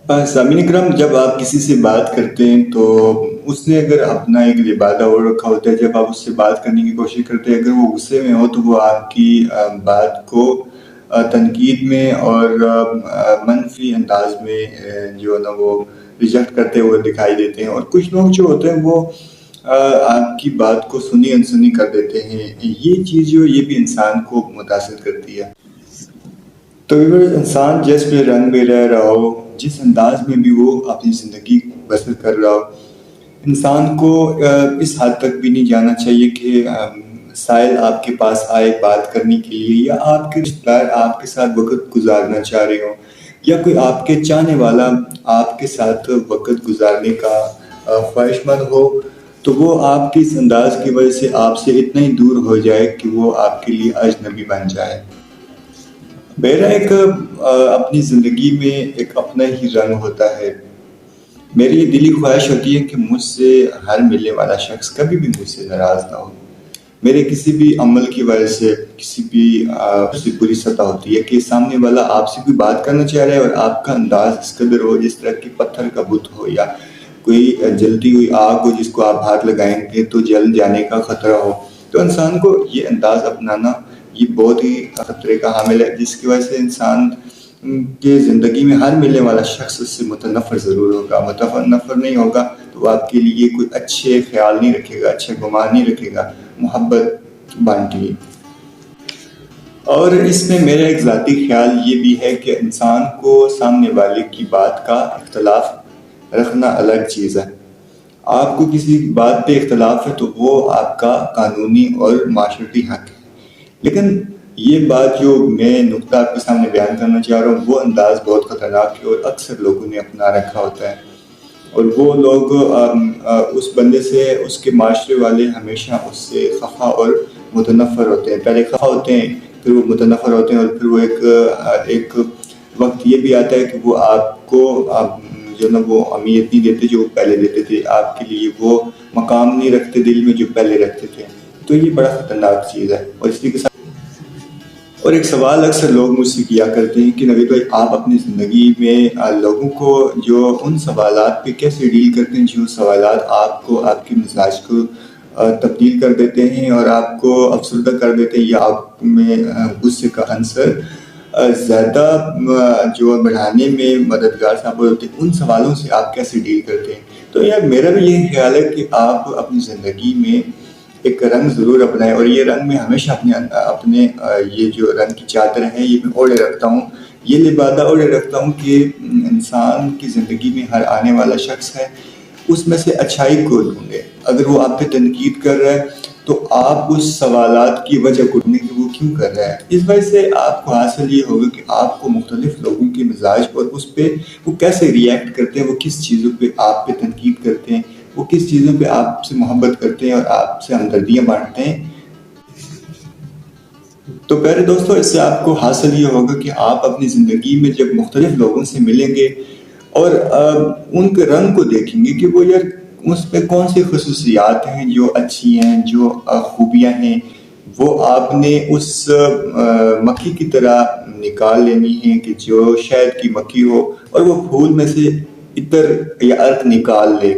سامعین اکرام، جب آپ کسی سے بات کرتے ہیں تو اس نے اگر اپنا ایک لبادہ اوڑھ رکھا ہوتا ہے، جب آپ اس سے بات کرنے کی کوشش کرتے ہیں، اگر وہ غصے میں ہو تو وہ آپ کی بات کو تنقید میں اور منفی انداز میں جو ہے نا وہ ریجیکٹ کرتے ہوئے دکھائی دیتے ہیں، اور کچھ لوگ جو ہوتے ہیں وہ آپ کی بات کو سنی انسنی کر دیتے ہیں۔ یہ چیز جو یہ بھی انسان کو متاثر کرتی ہے۔ تو انسان جس بھی رنگ میں رہ رہا ہو، جس انداز میں بھی وہ اپنی زندگی بسر کر رہا ہو، انسان کو اس حد تک بھی نہیں جانا چاہیے کہ سائل آپ کے پاس آئے بات کرنے کے لیے، یا آپ کے رشتہ دار آپ کے ساتھ وقت گزارنا چاہ رہے ہوں، یا کوئی آپ کے چاہنے والا آپ کے ساتھ وقت گزارنے کا خواہش مند ہو، تو وہ آپ کی اس انداز کی وجہ سے آپ سے اتنا ہی دور ہو جائے کہ وہ آپ کے لیے اجنبی بن جائے۔ میرا ایک اپنی زندگی میں ایک اپنا ہی رنگ ہوتا ہے۔ میری یہ دلی خواہش ہوتی ہے کہ مجھ سے ہر ملنے والا شخص کبھی بھی مجھ سے ناراض نہ ہو۔ میرے کسی بھی عمل کی وجہ سے کسی بھی بری سطح ہوتی ہے کہ سامنے والا آپ سے کوئی بات کرنا چاہ رہا ہے اور آپ کا انداز اس قدر ہو جس طرح کہ پتھر کا بت ہو، یا کوئی جلتی ہوئی آگ ہو جس کو آپ ہاتھ لگائیں گے تو جل جانے کا خطرہ ہو، تو انسان کو یہ انداز اپنانا یہ بہت ہی خطرے کا حامل ہے، جس کی وجہ سے انسان کے زندگی میں ہر ملنے والا شخص اس سے متنفر ضرور ہوگا۔ متنفر نہیں ہوگا تو وہ آپ کے لیے کوئی اچھے خیال نہیں رکھے گا، اچھے گمان نہیں رکھے گا، محبت بانٹے۔ اور اس میں میرا ایک ذاتی خیال یہ بھی ہے کہ انسان کو سامنے والے کی بات کا اختلاف رکھنا الگ چیز ہے۔ آپ کو کسی بات پہ اختلاف ہے تو وہ آپ کا قانونی اور معاشرتی حق ہے، لیکن یہ بات جو میں نقطہ آپ کے سامنے بیان کرنا چاہ رہا ہوں وہ انداز بہت خطرناک ہے اور اکثر لوگوں نے اپنا رکھا ہوتا ہے، اور وہ لوگ اس بندے سے، اس کے معاشرے والے ہمیشہ اس سے خفا اور متنفر ہوتے ہیں۔ پہلے خفا ہوتے ہیں، پھر وہ متنفر ہوتے ہیں، اور پھر وہ ایک وقت یہ بھی آتا ہے کہ وہ آپ کو جو نا وہ اہمیت نہیں دیتے جو پہلے دیتے تھے، آپ کے لیے وہ مقام نہیں رکھتے دل میں جو پہلے رکھتے تھے۔ تو یہ بڑا خطرناک چیز ہے۔ اور اسی کے ساتھ اور ایک سوال اکثر لوگ مجھ سے کیا کرتے ہیں کہ نوید بھائی، آپ اپنی زندگی میں لوگوں کو جو ان سوالات پہ کیسے ڈیل کرتے ہیں جو سوالات آپ کو، آپ کے مزاج کو تبدیل کر دیتے ہیں اور آپ کو افسردہ کر دیتے ہیں، یا آپ میں غصے کا عنصر زیادہ جو بڑھانے میں مددگار ثابت ہوتے ہیں، ان سوالوں سے آپ کیسے ڈیل کرتے ہیں؟ تو یار میرا بھی یہ خیال ہے کہ آپ اپنی زندگی میں ایک رنگ ضرور اپنائیں، اور یہ رنگ میں ہمیشہ اپنے یہ جو رنگ کی چادر ہے یہ میں اوڑھے رکھتا ہوں، یہ لبادہ اوڑھے رکھتا ہوں کہ انسان کی زندگی میں ہر آنے والا شخص ہے اس میں سے اچھائی کو ڈھونڈے۔ اگر وہ آپ پہ تنقید کر رہا ہے تو آپ اس سوالات کی وجہ کو ڈھونڈیں کہ وہ کیوں کر رہا ہے۔ اس وجہ سے آپ کو حاصل یہ ہوگا کہ آپ کو مختلف لوگوں کے مزاج اور اس پہ وہ کیسے ریئیکٹ کرتے ہیں، وہ کس چیزوں پہ آپ پہ تنقید کرتے ہیں، وہ کس چیزوں پہ آپ سے محبت کرتے ہیں اور آپ سے ہمدردیاں بانٹتے ہیں۔ تو پیارے دوستو، اس سے آپ کو حاصل یہ ہوگا کہ آپ اپنی زندگی میں جب مختلف لوگوں سے ملیں گے اور ان کے رنگ کو دیکھیں گے کہ وہ یار اس پہ کون سی خصوصیات ہیں جو اچھی ہیں، جو خوبیاں ہیں، وہ آپ نے اس مکھی کی طرح نکال لینی ہیں کہ جو شہد کی مکھی ہو اور وہ پھول میں سے عطر یا عرق نکال لے،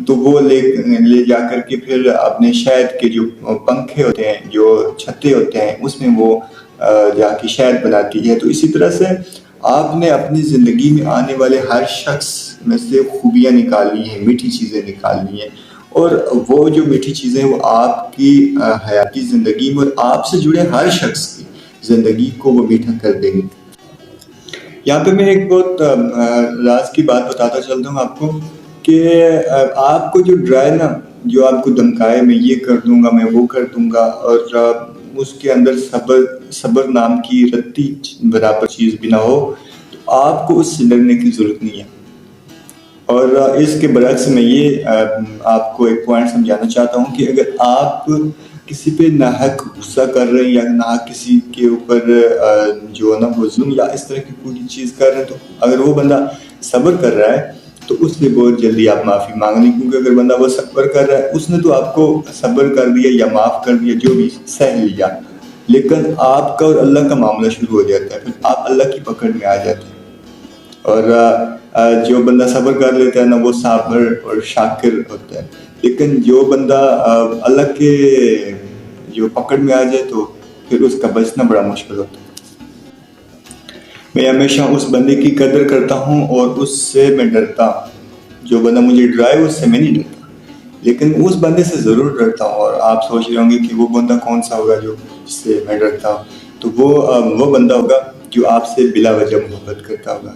تو وہ لے جا کر کے پھر اپنے شہد کے جو پنکھے ہوتے ہیں، جو چھتے ہوتے ہیں، اس میں وہ جا کے شہد بناتی ہے۔ تو اسی طرح سے آپ نے اپنی زندگی میں آنے والے ہر شخص میں سے خوبیاں نکالنی ہیں، میٹھی چیزیں نکالنی ہیں، اور وہ جو میٹھی چیزیں وہ آپ کی حیاتی زندگی میں اور آپ سے جڑے ہر شخص کی زندگی کو وہ میٹھا کر دیں گے۔ یہاں پہ میں ایک بہت راز کی بات بتاتا چلتا ہوں آپ کو کہ آپ کو جو ڈرائے نا، جو آپ کو دھمکائے میں یہ کر دوں گا، میں وہ کر دوں گا، اور اس کے اندر صبر نام کی رتی برابر چیز بھی نہ ہو، تو آپ کو اس سے ڈرنے کی ضرورت نہیں ہے۔ اور اس کے برعکس میں یہ آپ کو ایک پوائنٹ سمجھانا چاہتا ہوں کہ اگر آپ کسی پہ ناحق غصہ کر رہے ہیں یا ناحق کسی کے اوپر جو نا وہ ظلم یا اس طرح کی کوئی چیز کر رہے ہیں، تو اگر وہ بندہ صبر کر رہا ہے تو اس سے بہت جلدی آپ معافی مانگ لیں، کیونکہ اگر بندہ وہ صبر کر رہا ہے اس نے تو آپ کو صبر کر دیا یا معاف کر دیا، جو بھی سہ لیا، لیکن آپ کا اور اللہ کا معاملہ شروع ہو جاتا ہے، پھر آپ اللہ کی پکڑ میں آ جاتے ہیں۔ اور جو بندہ صبر کر لیتا ہے نا وہ صابر اور شاکر ہوتا ہے، لیکن جو بندہ اللہ کے جو پکڑ میں آ جائے تو پھر اس کا بچنا بڑا مشکل ہوتا ہے۔ میں ہمیشہ اس بندے کی قدر کرتا ہوں اور اس سے میں ڈرتا ہوں۔ جو بندہ مجھے ڈرائے اس سے میں نہیں ڈرتا، لیکن اس بندے سے ضرور ڈرتا ہوں۔ اور آپ سوچ رہے ہوں گے کہ وہ بندہ کون سا ہوگا جو جس سے میں ڈرتا ہوں، تو وہ بندہ ہوگا جو آپ سے بلا وجہ محبت کرتا ہوگا،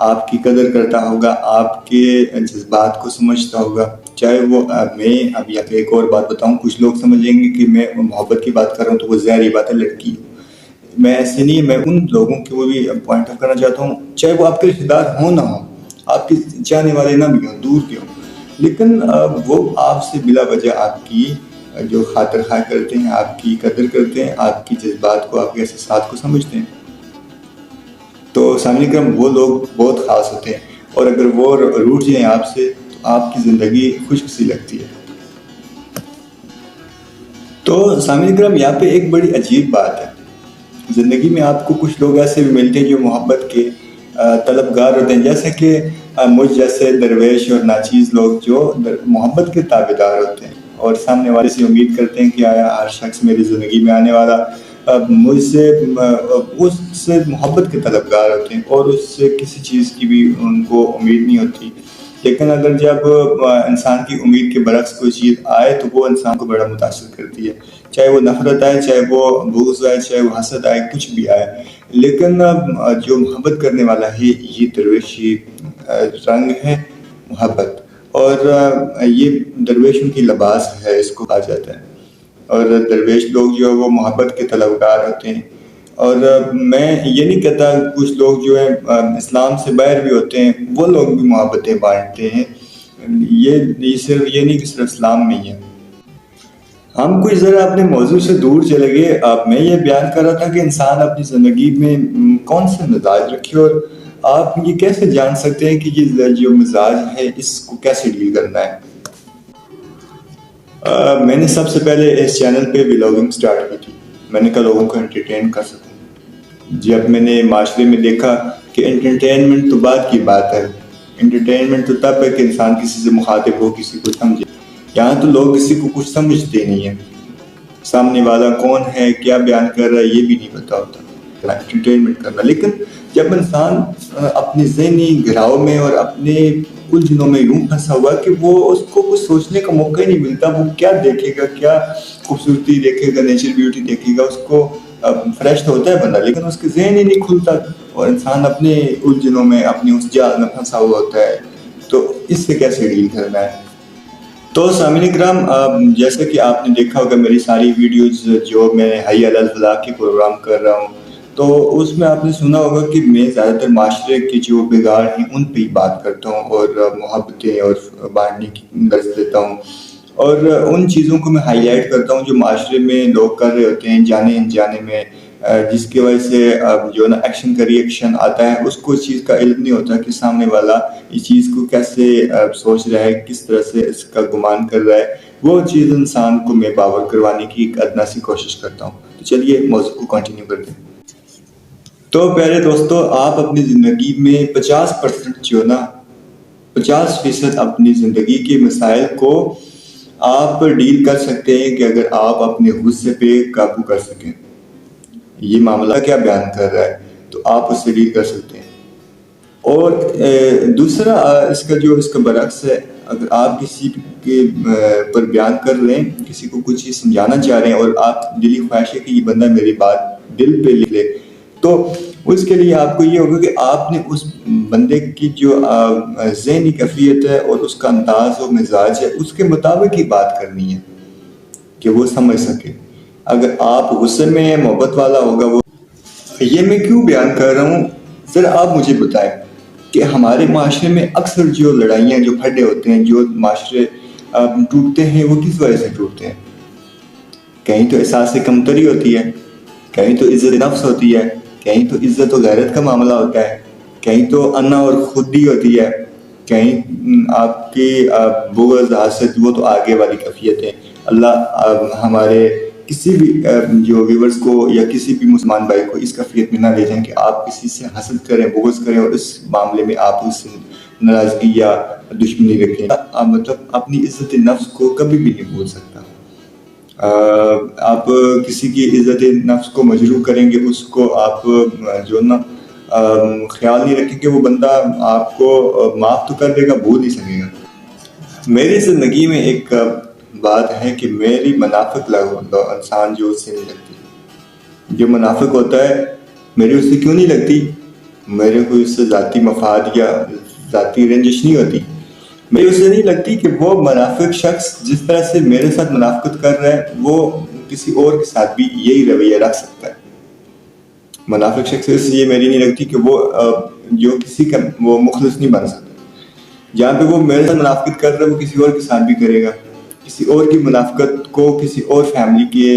آپ کی قدر کرتا ہوگا، آپ کے جذبات کو سمجھتا ہوگا۔ چاہے وہ میں اب یا ایک اور بات بتاؤں، کچھ لوگ سمجھیں گے کہ میں محبت کی بات کر رہا ہوں تو وہ ظاہری بات ہے لڑکی، میں ایسے نہیں، میں ان لوگوں کی وہ بھی پوائنٹ آف کرنا چاہتا ہوں، چاہے وہ آپ کے رشتے دار ہوں نہ ہوں، آپ کے چاہنے والے نہ بھی ہوں، دور کے ہوں، لیکن وہ آپ سے بلا وجہ آپ کی جو خاطر خواہ کرتے ہیں، آپ کی قدر کرتے ہیں، آپ کی جذبات کو، آپ کے احساسات کو سمجھتے ہیں۔ تو سامعین کرام، وہ لوگ بہت خاص ہوتے ہیں، اور اگر وہ روٹھ جائیں آپ سے تو آپ کی زندگی خشک سی لگتی ہے۔ تو سامعین کرام، یہاں پہ ایک بڑی عجیب بات ہے، زندگی میں آپ کو کچھ لوگ ایسے بھی ملتے ہیں جو محبت کے طلبگار ہوتے ہیں، جیسے کہ مجھ جیسے درویش اور ناچیز لوگ جو محبت کے تابعدار ہوتے ہیں اور سامنے والے سے امید کرتے ہیں کہ آیا ہر شخص میری زندگی میں آنے والا مجھ سے اس سے محبت کے طلبگار ہوتے ہیں اور اس سے کسی چیز کی بھی ان کو امید نہیں ہوتی۔ لیکن اگر جب انسان کی امید کے برعکس کوئی چیز آئے تو وہ انسان کو بڑا متاثر کرتی ہے، چاہے وہ نفرت آئے، چاہے وہ بغض آئے، چاہے وہ حسد آئے، کچھ بھی آئے۔ لیکن جو محبت کرنے والا ہے، یہ درویشی رنگ ہے محبت، اور یہ درویشوں کی لباس ہے، اس کو کہا جاتا ہے۔ اور درویش لوگ جو ہے وہ محبت کے طلبگار ہوتے ہیں۔ اور میں یہ نہیں کہتا، کچھ لوگ جو ہیں اسلام سے باہر بھی ہوتے ہیں، وہ لوگ بھی محبتیں بانٹتے ہیں، یہ صرف یہ نہیں کہ صرف اسلام میں ہی ہے۔ ہم کچھ ذرا اپنے موضوع سے دور چلے گئے۔ میں یہ بیان کر رہا تھا کہ انسان اپنی زندگی میں کون سے مزاج رکھے، اور آپ یہ کیسے جان سکتے ہیں کہ یہ جو مزاج ہے اس کو کیسے ڈیل کرنا ہے۔ میں نے سب سے پہلے اس چینل پہ ولاگنگ سٹارٹ کی تھی، میں نے کہا لوگوں کو انٹرٹین کر سکوں۔ جب میں نے معاشرے میں دیکھا کہ انٹرٹینمنٹ تو بعد کی بات ہے، انٹرٹینمنٹ تو تب ہے کہ انسان کسی سے مخاطب ہو، کسی کو سمجھے۔ یہاں تو لوگ کسی کو کچھ سمجھتے نہیں ہیں، سامنے والا کون ہے، کیا بیان کر رہا ہے، یہ بھی نہیں پتا ہوتا، انٹرٹینمنٹ کرنا۔ لیکن جب انسان اپنے ذہنی گھراؤ میں اور اپنے الجھنوں میں یوں پھنسا ہوا کہ وہ اس کو کچھ سوچنے کا موقع ہی نہیں ملتا، وہ کیا دیکھے گا، کیا خوبصورتی دیکھے گا، نیچر بیوٹی دیکھے گا، اس کو فریش تو ہوتا ہے بندہ، لیکن اس کے ذہن ہی نہیں کھلتا، اور انسان اپنے الجھنوں میں، اپنی اس جال میں پھنسا ہوا ہوتا ہے۔ تو اس سے کیسے ڈیل کرنا ہے؟ تو سامعین کرام، جیسے کہ آپ نے دیکھا ہوگا میری ساری ویڈیوز جو میں حی علی الفلاح کے پروگرام کر رہا ہوں، تو اس میں آپ نے سنا ہوگا کہ میں زیادہ تر معاشرے کے جو بگاڑ ہیں ان پہ ہی بات کرتا ہوں، اور محبتیں اور بانٹنے کی درس دیتا ہوں، اور ان چیزوں کو میں ہائی لائٹ کرتا ہوں جو معاشرے میں لوگ کر رہے ہوتے ہیں جانے انجانے میں، جس کی وجہ سے جو نا ایکشن کا ری ایکشن آتا ہے، اس کو اس چیز کا علم نہیں ہوتا کہ سامنے والا اس چیز کو کیسے سوچ رہا ہے، کس طرح سے اس کا گمان کر رہا ہے۔ وہ چیز انسان کو میں باور کروانے کی ایک ادنا سی کوشش کرتا ہوں۔ تو چلیے موضوع کو کنٹینیو کرتے ہیں۔ تو پیارے دوستو، آپ اپنی زندگی میں 50% جو نا 50% اپنی زندگی کے مسائل کو آپ ڈیل کر سکتے ہیں کہ اگر آپ اپنے غصے پہ قابو کر سکیں۔ یہ معاملہ کیا بیان کر رہا ہے تو آپ اس سے ڈیل کر سکتے ہیں۔ اور دوسرا اس کا برعکس ہے، اگر آپ کسی کے پر بیان کر رہے ہیں، کسی کو کچھ چیز سمجھانا چاہ رہے ہیں، اور آپ دلی خواہش ہے کہ یہ بندہ میری بات دل پہ لکھ لے، تو اس کے لیے آپ کو یہ ہوگا کہ آپ نے اس بندے کی جو ذہنی کیفیت ہے اور اس کا انداز و مزاج ہے، اس کے مطابق ہی بات کرنی ہے کہ وہ سمجھ سکے۔ اگر آپ غصے میں ہیں، محبت والا ہوگا وہ۔ یہ میں کیوں بیان کر رہا ہوں، ذرا آپ مجھے بتائیں کہ ہمارے معاشرے میں اکثر جو لڑائیاں، جو پھڈے ہوتے ہیں، جو معاشرے ٹوٹتے ہیں، وہ کس وجہ سے ٹوٹتے ہیں؟ کہیں تو احساس کمتری ہوتی ہے، کہیں تو عزت نفس ہوتی ہے، کہیں تو عزت و غیرت کا معاملہ ہوتا ہے، کہیں تو انا اور خودی ہوتی ہے، کہیں آپ کی بغض حسد، وہ تو آگے والی کیفیت ہے۔ اللہ ہمارے کسی بھی جو ویورز کو یا کسی بھی مسلمان بھائی کو اس کیفیت میں نہ لے جائیں کہ آپ کسی سے حسد کریں، بغض کریں، اور اس معاملے میں آپ اس سے ناراضگی یا دشمنی رکھیں، مطلب اپنی عزت نفس کو کبھی بھی نہیں بھول سکتا۔ آپ کسی کی عزت نفس کو مجروح کریں گے، اس کو آپ جو نا خیال نہیں رکھیں کہ وہ بندہ آپ کو معاف تو کر دے گا، بھول نہیں سکے گا۔ میری زندگی میں ایک بات ہے کہ میری منافق انسان جو اس سے نہیں لگتی۔ جو منافق ہوتا ہے میری اس سے کیوں نہیں لگتی؟ میرے کو اس سے ذاتی مفاد یا ذاتی رنجش نہیں ہوتی، میری اس سے نہیں لگتی کہ وہ منافق شخص جس طرح سے میرے ساتھ منافقت کر رہا ہے وہ کسی اور کے ساتھ بھی یہی رویہ رکھ سکتا ہے۔ منافق شخص اس لیے میری نہیں لگتی کہ وہ جو کسی کا وہ مخلص نہیں بن سکتا۔ جہاں پہ وہ میرے ساتھ منافقت کر رہا ہے وہ کسی اور کے ساتھ بھی کرے گا، کسی اور کی منافقت کو کسی اور فیملی کے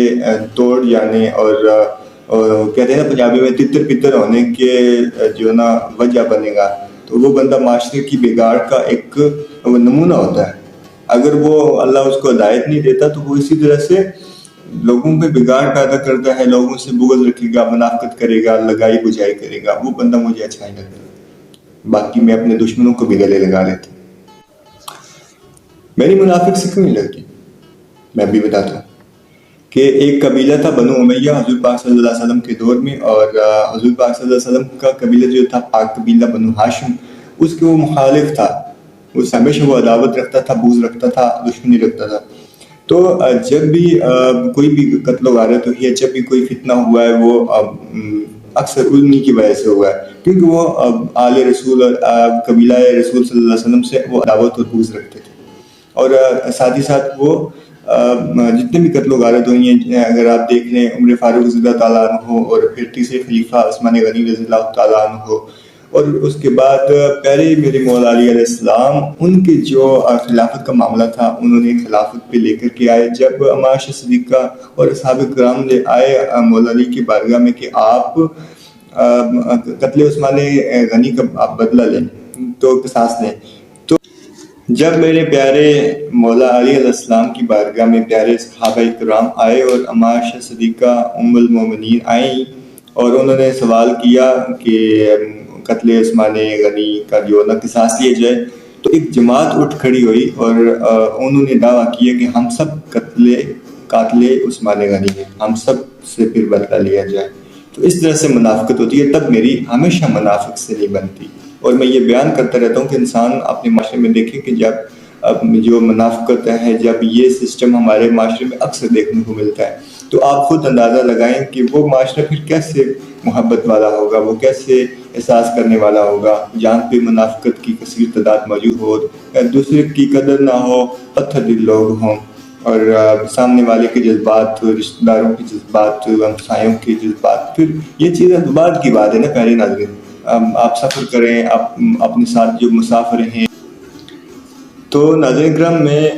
توڑ جانے اور کہتے ہیں نا پنجابی میں تتر پتر ہونے کے جو نا وجہ بنے گا، تو وہ بندہ معاشرے کی بگاڑ کا ایک نمونہ ہوتا ہے۔ اگر وہ اللہ اس کو ہدایت نہیں دیتا تو وہ اسی طرح سے لوگوں پہ بگاڑ پیدا کرتا ہے، لوگوں سے بغض رکھے گا، منافقت کرے گا، لگائی بجائی کرے گا، وہ بندہ مجھے اچھا نہیں لگتا۔ باقی میں اپنے دشمنوں کو بھی گلے لگا لیتا ہوں۔ میری منافق سے کیوں نہیں لگتی؟ میں بھی بتاتا ہوں کہ ایک قبیلہ تھا بنو امیہ حضور پاک صلی اللہ علیہ وسلم کے دور میں، اور حضور پاک صلی اللہ علیہ وسلم کا قبیلہ جو تھا پاک قبیلہ بنو ہاشم، اس کے وہ مخالف تھا، اس ہمیشہ وہ عداوت رکھتا تھا، بغض رکھتا تھا، دشمنی رکھتا تھا۔ تو جب بھی کوئی بھی قتل و غارت ہوئی ہے، جب بھی کوئی فتنہ ہوا ہے، وہ اکثر انہی کی وجہ سے ہوا ہے، کیونکہ وہ آل رسول اور قبیلہ رسول صلی اللہ علیہ وسلم سے وہ عداوت اور بغض رکھتے تھے۔ اور ساتھ ہی ساتھ وہ جتنے بھی قتل و غارت ہوئی ہیں، اگر آپ دیکھ لیں عمر فاروق رضی اللہ تعالیٰ عنہ، اور پھر تیسرے خلیفہ عثمان غنی رضی اللہ تعالیٰ عنہ، اور اس کے بعد پیارے میرے مولا علی علیہ السلام، ان کے جو خلافت کا معاملہ تھا انہوں نے خلافت پہ لے کر کے آئے۔ جب عائشہ صدیقہ اور اصحاب کرام لے آئے مولا علی کی بارگاہ میں کہ آپ قتل عثمان غنی کا آپ بدلہ لیں، تو قصاص لیں، تو جب میرے پیارے مولا علی علیہ السلام کی بارگاہ میں پیارے صحابہ کرام آئے اور عائشہ صدیقہ ام المومنین آئیں اور انہوں نے سوال کیا کہ قتل عثمان غنی کا جو نا قصاص لیا جائے، تو ایک جماعت اٹھ کھڑی ہوئی اور انہوں نے دعویٰ کیا کہ ہم سب قاتل عثمان غنی ہیں، ہم سب سے پھر بدلہ لیا جائے۔ تو اس طرح سے منافقت ہوتی ہے، تب میری ہمیشہ منافق سے نہیں بنتی۔ اور میں یہ بیان کرتا رہتا ہوں کہ انسان اپنے معاشرے میں دیکھے کہ جب جو منافقت ہے، جب یہ سسٹم ہمارے معاشرے میں اکثر دیکھنے کو ملتا ہے، تو آپ خود اندازہ لگائیں کہ وہ معاشرہ پھر کیسے محبت والا ہوگا، وہ کیسے احساس کرنے والا ہوگا، جہاں پہ منافقت کی کثیر تعداد موجود ہو، دوسرے کی قدر نہ ہو، پتھر دل لوگ ہوں، اور سامنے والے کے جذبات، رشتہ داروں کے جذبات، ہمسایوں کے جذبات، پھر یہ چیزیں بعد کی بات ہے نا پیارے ناظرین۔ آپ سفر کریں، آپ اپنے ساتھ جو مسافر ہیں۔ تو ناظرین کرام، میں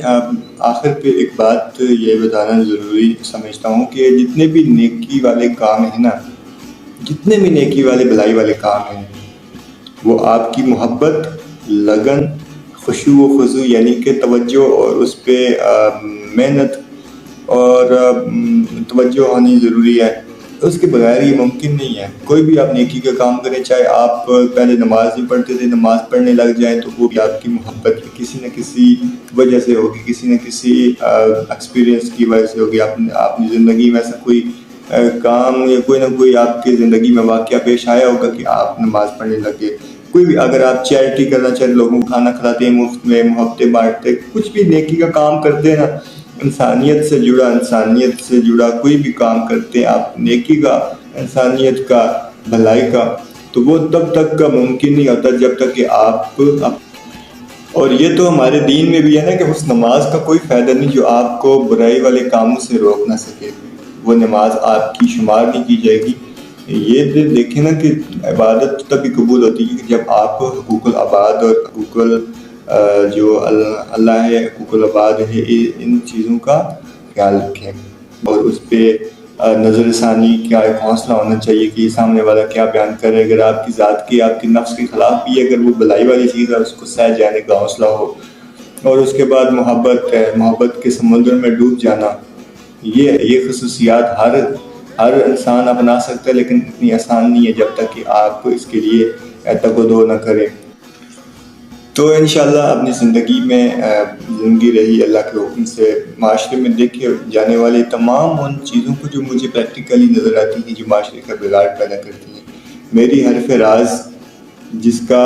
آخر پہ ایک بات یہ بتانا ضروری سمجھتا ہوں کہ جتنے بھی نیکی والے کام ہیں نا، جتنے بھی نیکی والے بھلائی والے کام ہیں، وہ آپ کی محبت، لگن، خشوع و خضوع یعنی کہ توجہ اور اس پہ محنت اور توجہ ہونی ضروری ہے، اس کے بغیر یہ ممکن نہیں ہے۔ کوئی بھی آپ نیکی کا کام کریں، چاہے آپ پہلے نماز نہیں پڑھتے تھے، نماز پڑھنے لگ جائیں، تو وہ بھی آپ کی محبت کسی نہ کسی وجہ سے ہوگی، کسی نہ کسی ایکسپیرینس کی وجہ سے ہوگی۔ اپنی زندگی میں ایسا کوئی کام یا کوئی نہ کوئی آپ کی زندگی میں واقعہ پیش آیا ہوگا کہ آپ نماز پڑھنے لگے۔ کوئی بھی، اگر آپ چیریٹی کرنا چاہیں، لوگوں کو کھانا کھلاتے ہیں مفت میں، محبتیں بانٹتے، کچھ بھی نیکی کا کام کرتے ہیں نا، انسانیت سے جڑا کوئی بھی کام کرتے ہیں آپ، نیکی کا، انسانیت کا، بھلائی کا، تو وہ تب تک کا ممکن نہیں ہوتا جب تک کہ آپ اور یہ تو ہمارے دین میں بھی ہے نا کہ اس نماز کا کوئی فائدہ نہیں جو آپ کو برائی والے کاموں سے روک نہ سکے، وہ نماز آپ کی شمار نہیں کی جائے گی۔ یہ دیکھیں نا کہ عبادت تبھی قبول ہوتی ہے کہ جب آپ حقوق العباد اور حقوق جو اللہ ہے، حقوق العباد ہے، ان چیزوں کا خیال رکھیں، اور اس پہ نظر ثانی کیا ایک حوصلہ ہونا چاہیے کہ یہ سامنے والا کیا بیان کر رہے، اگر آپ کی ذات کی، آپ کی نفس کے خلاف بھی ہے، اگر وہ بھلائی والی چیز ہے، اس کو سہ جانے کا حوصلہ ہو۔ اور اس کے بعد محبت ہے، محبت کے سمندر میں ڈوب جانا، یہ خصوصیات ہر انسان اپنا سکتا ہے، لیکن اتنی آسان نہیں ہے جب تک کہ آپ اس کے لیے تگ و دو نہ کریں۔ تو انشاءاللہ اپنی زندگی میں زندگی رہی اللہ کے حکم سے معاشرے میں دیکھے جانے والے تمام ان چیزوں کو جو مجھے پریکٹیکلی نظر آتی ہیں جو معاشرے کا بگاڑ پیدا کرتی ہیں، میری حرف راز جس کا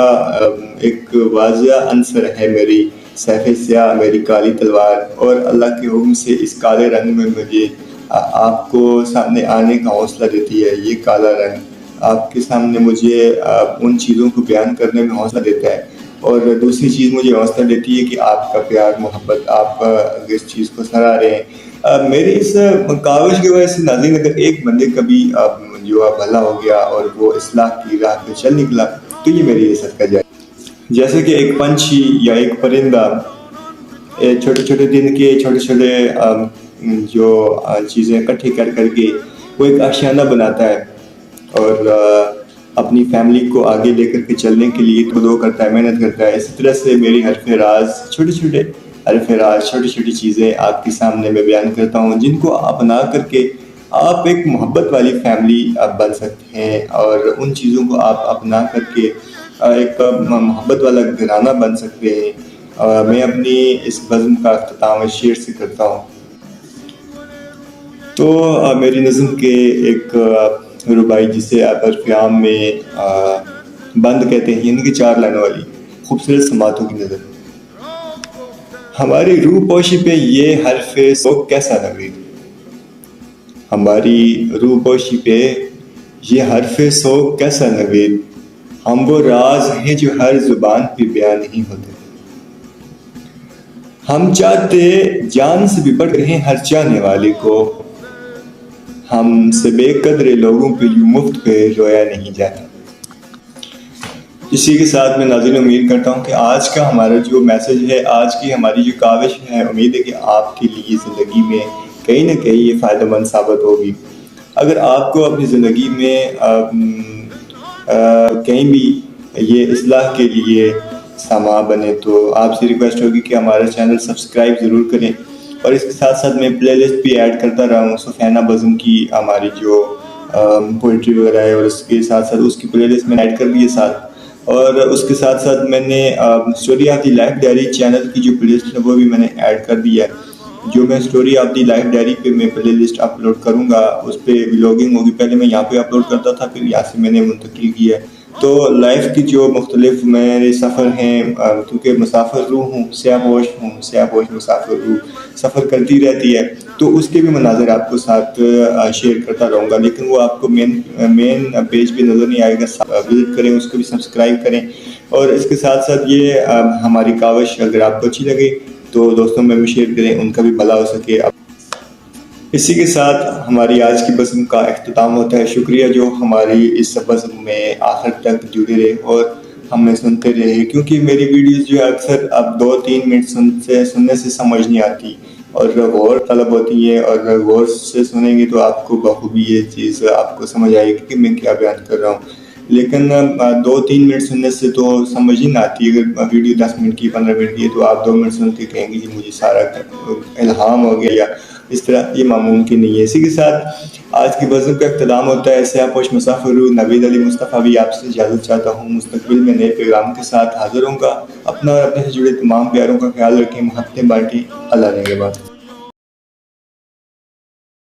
ایک واضح عنصر ہے میری سیف سیاہ، میری کالی تلوار، اور اللہ کے حکم سے اس کالے رنگ میں مجھے آپ کو سامنے آنے کا حوصلہ دیتی ہے۔ یہ کالا رنگ آپ کے سامنے مجھے ان چیزوں کو بیان کرنے میں حوصلہ دیتا ہے، اور دوسری چیز مجھے حوصلہ دیتی ہے کہ آپ کا پیار محبت، آپ اس چیز کو سراہ رہے ہیں۔ میرے اس کاوش کی وجہ سے ناظرین اگر ایک بندے کا بھی جو بھلا ہو گیا اور وہ اصلاح کی راہ پہ چل نکلا تو یہ میری عزت کا جائے۔ جیسے کہ ایک پنچھی یا ایک پرندہ چھوٹے چھوٹے دن کے چھوٹے چھوٹے جو چیزیں اکٹھی کر کے وہ ایک آشیانہ بناتا ہے اور اپنی فیملی کو آگے لے کر کے چلنے کے لیے دو کرتا ہے، محنت کرتا ہے۔ اسی طرح سے میری حرف راز چھوٹے چھوٹے حرف راز چھوٹی چھوٹی چیزیں آپ کے سامنے میں بیان کرتا ہوں، جن کو اپنا کر کے آپ ایک محبت والی فیملی بن سکتے ہیں، اور ان چیزوں کو آپ اپنا کر کے ایک محبت والا گھرانہ بن سکتے ہیں۔ میں اپنی اس بزم کا اختتام اس شعر سے کرتا ہوں۔ تو میری نظم کے ایک ربائی جسے آپ عرف عام میں بند کہتے ہیں، ان کی 4 لائنوں والی خوبصورت سماعتوں کی نظر۔ ہماری روح پوشی پہ یہ حرف سوگ کیسا نوید، ہماری روح پوشی پہ یہ حرف سوگ کیسا نوید، ہم وہ راز ہیں جو ہر زبان پہ بیان نہیں ہوتے۔ ہم چاہتے جان سے بھی بڑھ رہے ہر چاہنے والے کو، ہم سے بے قدر لوگوں پہ یوں مفت پہ رویا نہیں جاتا۔ اسی کے ساتھ میں ناظرین امید کرتا ہوں کہ آج کا ہمارا جو میسج ہے، آج کی ہماری جو کاوش ہے، امید ہے کہ آپ کے لیے زندگی میں کہیں نہ کہیں یہ فائدہ مند ثابت ہوگی۔ اگر آپ کو اپنی زندگی میں کہیں بھی یہ اصلاح کے لیے سامان بنے تو آپ سے ریکویسٹ ہوگی کہ ہمارا چینل سبسکرائب ضرور کریں، اور اس کے ساتھ ساتھ میں پلے لسٹ بھی ایڈ کرتا رہا ہوں سفینہ بزم کی، ہماری جو پوئٹری وغیرہ ہے، اور اس کے ساتھ ساتھ اس کی پلے لسٹ میں ایڈ کر دی ہے ساتھ، اور اس کے ساتھ ساتھ میں نے story of the life diary channel کی جو پلے لسٹ ہے وہ بھی میں نے ایڈ کر دی ہے۔ جو میں story of the life diary پہ میں پلے لسٹ اپلوڈ کروں گا اس پہ ولاگنگ ہوگی، پہلے میں یہاں پہ اپلوڈ کرتا تھا، پھر یہاں سے میں نے منتقل کیا ہے۔ تو لائف کی جو مختلف میرے سفر ہیں، کیونکہ مسافر روح ہوں، سیاہ پوش مسافر روح سفر کرتی رہتی ہے، تو اس کے بھی مناظر آپ کو ساتھ شیئر کرتا رہوں گا، لیکن وہ آپ کو مین پیج پہ نظر نہیں آئے گا۔ وزٹ کریں، اس کو بھی سبسکرائب کریں، اور اس کے ساتھ ساتھ یہ ہماری کاوش اگر آپ کو اچھی لگے تو دوستوں میں بھی شیئر کریں، ان کا بھی بھلا ہو سکے۔ اسی کے ساتھ ہماری آج کی بزم کا اختتام ہوتا ہے۔ شکریہ جو ہماری اس بزم میں آخر تک جڑے رہے اور ہمیں سنتے رہے، کیونکہ میری ویڈیوز جو ہے اکثر اب 2-3 منٹ سننے سے سمجھ نہیں آتی، اور غور طلب ہوتی ہے، اور غور سے سنیں گے تو آپ کو بخوبی یہ چیز آپ کو سمجھ آئے گی کہ میں کیا بیان کر رہا ہوں۔ لیکن 2-3 منٹ سننے سے تو سمجھ ہی نہ آتی۔ اگر ویڈیو 10 منٹ کی 15 منٹ کی ہے تو آپ 2 منٹ سن کے کہیں گے جی مجھے سارا الہام ہو گیا، یا اس طرح یہ ممکن نہیں ہے۔ اسی کے ساتھ آج کی بزم کا اختتام ہوتا ہے۔ سیاہ پوش مسافر روح نوید علی مصطفیٰ بھی آپ سے اجازت چاہتا ہوں۔ مستقبل میں نئے پیغام کے ساتھ حاضر ہوں گا۔ اپنا اور اپنے سے جڑے تمام پیاروں کا خیال رکھیں، محبتیں بانٹیں۔ اللہ نگہبان۔